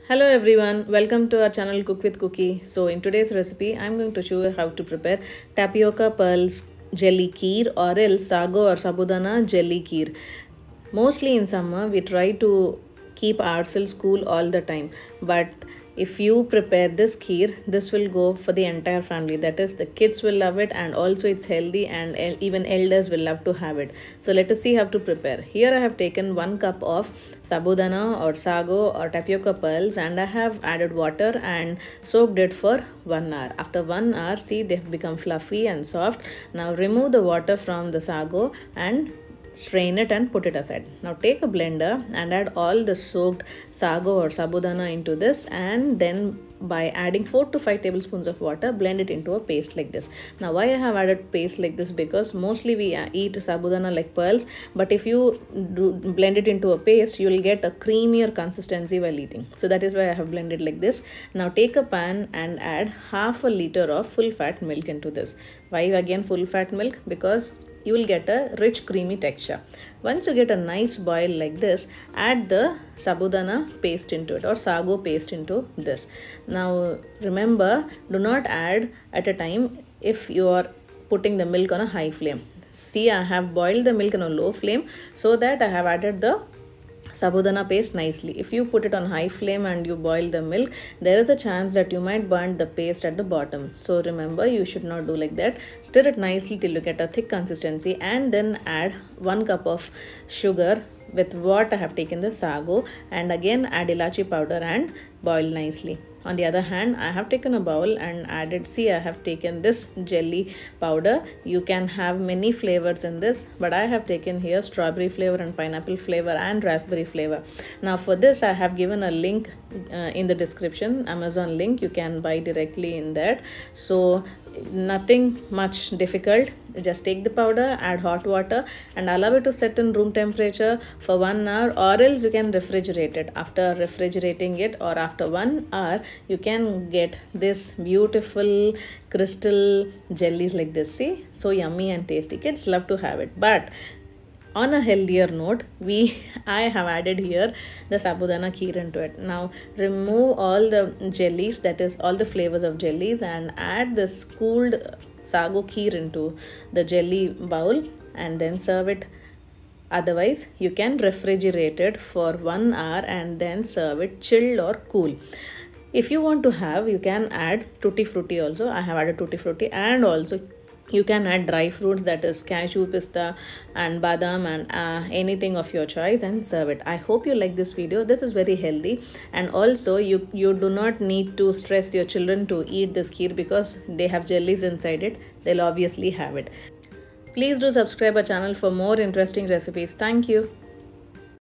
Hello everyone, welcome to our channel Cook with Cookie. So in today's recipe, I'm going to show you how to prepare tapioca pearls jelly kheer or else sago or sabudana jelly kheer. Mostly in summer, we try to keep ourselves cool all the time, but if you prepare this kheer, this will go for the entire family. That is, the kids will love it, and also it's healthy, and even elders will love to have it. So let us see how to prepare. Here I have taken 1 cup of sabudana or sago or tapioca pearls, and I have added water and soaked it for 1 hour. After 1 hour, see, they have become fluffy and soft. Now remove the water from the sago and strain it and put it aside. Now take a blender and add all the soaked sago or sabudana into this, and then by adding 4 to 5 tablespoons of water, blend it into a paste like this. Now why I have added paste like this, because mostly we eat sabudana like pearls, but if you blend it into a paste, you will get a creamier consistency while eating. So that is why I have blended like this. Now take a pan and add half a liter of full fat milk into this. Why again full fat milk? Because you will get a rich creamy texture. Once you get a nice boil like this, add the sabudana paste into it or sago paste into this. Now remember, do not add at a time if you are putting the milk on a high flame. See, I have boiled the milk on a low flame so that I have added the sabudana paste nicely. If you put it on high flame and you boil the milk, there is a chance that you might burn the paste at the bottom. So remember, you should not do like that. Stir it nicely till you get a thick consistency, and then add 1 cup of sugar with what I have taken the sago, and again add ilachi powder and boil nicely. On the other hand, I have taken a bowl and added, see, I have taken this jelly powder. You can have many flavors in this, but I have taken here strawberry flavor and pineapple flavor and raspberry flavor. Now for this, I have given a link in the description, Amazon link. You can buy directly in that. So nothing much difficult. Just take the powder, add hot water and allow it to set in room temperature for 1 hour, or else you can refrigerate it. After refrigerating it, or after 1 hour, you can get this beautiful crystal jellies like this. See, so yummy and tasty. Kids love to have it. But on a healthier note, I have added here the sabudana kheer into it. Now remove all the jellies, that is all the flavors of jellies, and add this cooled sago kheer into the jelly bowl and then serve it. Otherwise, you can refrigerate it for 1 hour and then serve it chilled or cool. If you want to have, you can add tutti frutti also. I have added tutti frutti, and also you can add dry fruits, that is cashew, pista and badam and anything of your choice, and serve it. I hope you like this video. This is very healthy, and also you do not need to stress your children to eat this kheer because they have jellies inside it. They'll obviously have it. Please do subscribe our channel for more interesting recipes. Thank you.